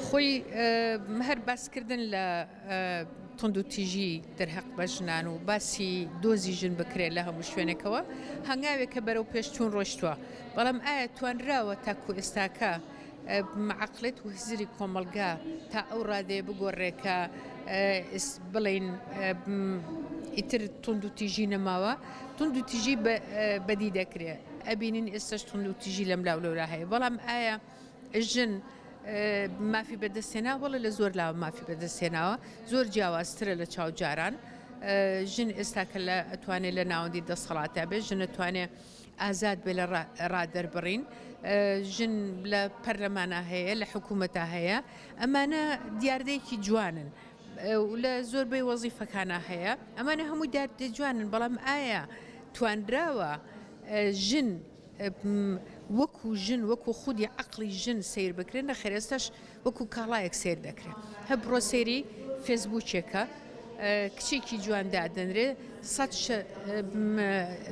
خۆی هەر باسکردن لە تند و تیژی دەرهەق بە ژنان و باسی دۆزی ژن بکرێت لە هەموو شوێنێکەوە هەنگاوێک کە بەرەو پێشچوون ڕۆشتووە بەڵام ئایا توانراوە تاکو ئێستاکە عقلێت و هزری کۆمەلگا تا ئەو ڕادێ بگۆڕێکە بڵین ئیتر تند و تیژی نەماوە تند و تیژی بەدی دەکرێت ئەبینین ئێستش تند و تیژی لەم لاو لەورا هەیە بەڵام ئایا ژن مافی بەدەستێنا وڵە لە زۆر لاوە مافی بەدەستێناوە زۆر جیاوازترە لە چاوجاران ژن ئێستاکە لە ئەتوانێت لە ناوەندی دەسەڵاتە بێت ژن ئەتوانێت ئازاد بێ لە ڕادەربڕین ژن لە پەرلەمانە هەیە لە حکوومەتە هەیە ئەمانە دیاردەیەکی جوانن لە زۆربەی وەزیفەکانە هەیە ئەمانە هەموو دیاردە جوانن بەڵام ئایا توانراوە ژن وەکو ژن وەکو خودی عقلی ژن سیر بکرێن لە خێرێستش وەکو کاڵایەک سیر دەکرێت هەب بڕۆ سەیری فێسبووکێکە کچێکی جوان دادەنرێ سەد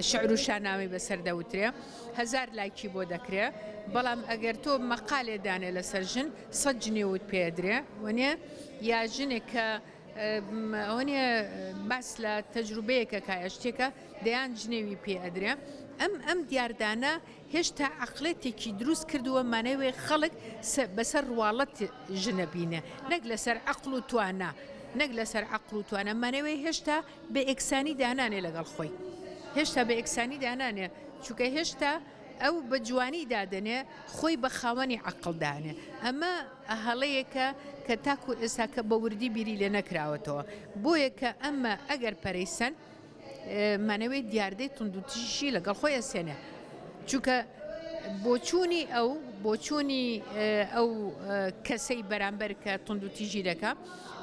شعر و شانامی بەسەردەوترێ 1000 لایکی بۆ دەکرێت بەڵام ئەگەر تۆ مەقالێ دانێ لەسەر ژن 100 جنێوت پێدرێ وانە یا ژنێک کە ئەوەنێ باس لە تەجروبەیەکە کایە شتێکە دەیان جنێوی پێئەدرێ ئەم دیاردانە هێشتا عقلێتێکی دروست کردووە مانەوێ خەڵک بەسەر ڕواڵەت ژنە بینە نەک لەسەر عقل و توانە نەک لەسەر عقل و توانە مانەوێ هێشتا بە ئێکسانی دانانێ لەگەڵ خۆی هێشتا بە ئێکسانی دانانێ چونکە هێشتا ئەو بە جوانی دادنێ خۆی بە خاوەنی عقلدانێ ئەمە هەڵەیەکە کە تاکو ئێساکە بە وردی بیری لێ نەکراوەتەوە بۆیە کە ئەمە ئەگەر پەرەیسەن مانەوەی دیاردەی تونندوتیژی لەگەڵ خۆی ئەسێنێ چونکە بۆچوونی ئەو کەسەی بەرامبەر کە تونندوتیژی دەکە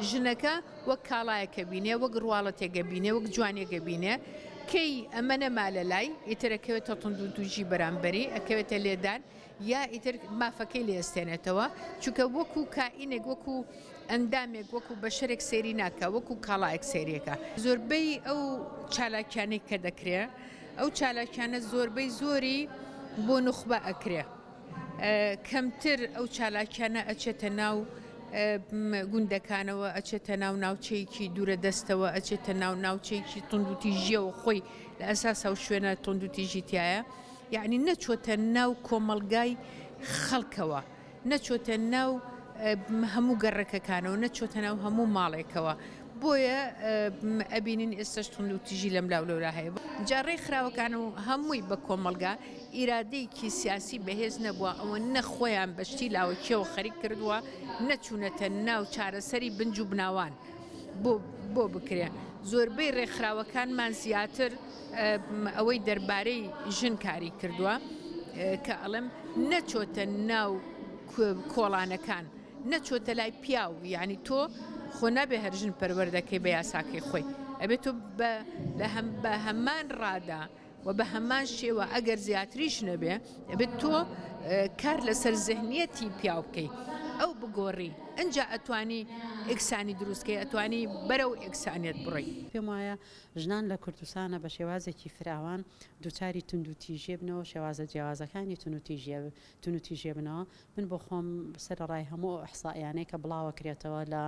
ژنەکە وەک کاڵایەکە بینێ وەک ڕواڵەتێکە بینێ وەک جوانێکە بینێ کەی ئەمە نەما لە لای ئیتر ئەکەوێتە تونندوتیژی بەرامبەری ئەکەوێتە لێدان یا ئیتر مافەکەی لێستێنێتەوە چونکە وەکو کائینێک وەکو ئەندامێک وەکو بەشەرێک سێری ناکە وەکو کاڵایەک سێریەکە زۆربەی ئەو چالاکیانەی کە دەکرێت ئەو چالاکیانە زۆربەی زۆری بۆ نوخبە ئەکرێ کەمتر ئەو چالاکیانە ئەچێتە ناو گوندەکانەوە ئەچێتە ناو ناوچەیەکی دوورە دەستەوە ئەچێتە ناو ناوچەیەکی تونندوتیژیەوە خۆی لە ئەساسا و شوێنە تونندوتیژیتایە یعنی نەچۆتە ناو کۆمەلگای خەڵکەوە نەچۆتە ناو هەموو گەڕەکەکانەوە نەچۆتە ناو هەموو ماڵێکەوە بۆیە ئەبینین ئێستش تونندوتیژی لەم لاو لەورا هەیە جارڕێی خراوەکان و هەمووی بە کۆمەلگا ئیرادەیەکی سیاسی بەهێز نەبووە ئەوە نەخۆیان بەشتی لاوەکیەوە خەریک کردووە نەچوونەتە ناو چارەسەری بنج و بناوان بۆ بکرێ زۆربەی ڕێکخراوەکانمان زیاتر ئەوەی دەربارەی ژن کاری کردووە کە ئەڵم نەچۆتە ناو کۆڵانەکان نەچۆتە لای پیاو یعنی تۆ خۆ نابێ هەرژن پەروەردەکەی بە یاساکەی خۆی ئەبێت تۆ بە هەمان ڕادا و بە هەمان شێوە ئەگەر زیاتریش نەبێ ئەبێت تۆ کار لەسەر زەهنیەتی پیاو بکەی ئەو بگۆڕی ئەنجا ئەتوانی ئێکسانی دروستکەی ئەتوانی بەرەو ئێکسانیت بڕی پێم وایە ژنان لە کوردستانە بە شێوازێکی فراوان دووچاری تونندوتیژێ بنەوە شێوازە جیاوازەکانی تونندوتیژێ بنەوە من بۆ خۆم سەرڕای هەموو ئەحسائیانەی کە بڵاوە کرێتەوە لە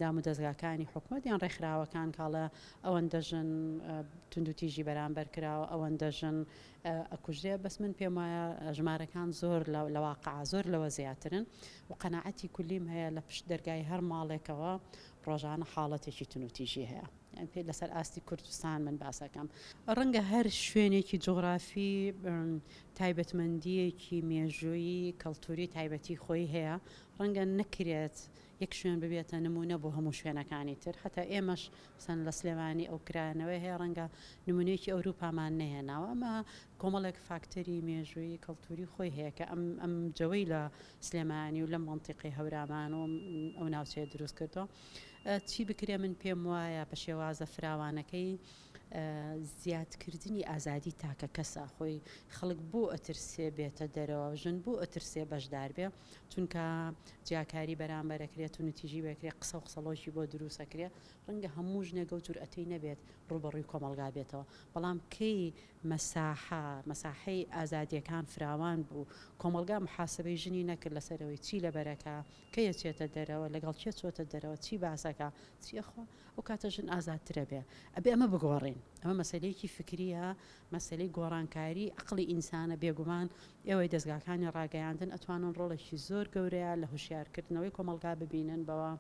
دام و دەستگاکانی حکوومەت یان ڕێکخراوەکان کاڵە ئەوەندە ژن تونندوتیژی بەرامبەر کراوە ئەوەندە ژن ئەکوژێ بەس من پێم وایە ژمارەکان زۆر لە واقع زۆر لەوە زیاترن و قەناعەتی کولیم هەیە لە پشت دەرگای هەر ماڵێکەوە ڕۆژانە حاڵەتێکی تونندوتیژی هەیە پێ لەسەر ئاستی کوردستان من باسەکەم ڕەنگە هەر شوێنێکی جغرافی تایبەتمەندیەکی مێژووی کەڵتوری تایبەتی خۆی هەیە ڕەنگە نەکرێت یەک شوێن ببێتە نمونە بۆ هەموو شوێنەکانی تر حتا ئێمەش سەن لە سلێمانی ئەو کرانەوەی هەیە ڕەنگە نمونەیەکی ئەوروپامان نەهێناوە ئەمە کۆمەڵێک فاکتەری مێژووی کەڵتوری خۆی هەیە کە ئەم جەوەی لە سلێمانی و لە مەنتیقی هەورامان و ئەو ناوچەیە دروست کردەوە چی بکرێ من پێم وایە بە شێوازە فراوانەکەی زیادکردنی ئازادی تاکە کەسە خۆی خەڵک بۆ ئەترسێ بێتە دەرەوە ژن بۆ ئەترسێ بەشدار بێ چونکە جیاکاری بەرامبەرەکرێت و نتیژی بکرێت قسە و قسەڵۆژی بۆ دروستەکرێ ڕەنگە هەموو ژنێگە و جورئەتەی نەبێت ڕوبەڕووی کۆمەلگا بێتەوە بەڵام کەی مەساحەی ئازادیەکان فراوان بوو کۆمەلگا محاسبەی ژنی نەکرد لەسەرەوەی چی لە بەرەکە کەیە چێتە دەرەوە لەگەڵ چێ چۆتە دەرەوە چی باسەکە چیەخوا ئەو کاتە ژن ئازادترە بێ ئەبێ ئەمە بگۆڕین ئەمە مەسەلەیەکی فکریە مەسەلەی گۆڕانکاری عقلی ئینسانە بێگومان ئێوەی دەستگاکانی ڕاگەیاندن ئەتوانن ڕۆڵێکی زۆر گەورەیە لە هوشیارکردنەوەی کۆمەلگا ببینن بەوە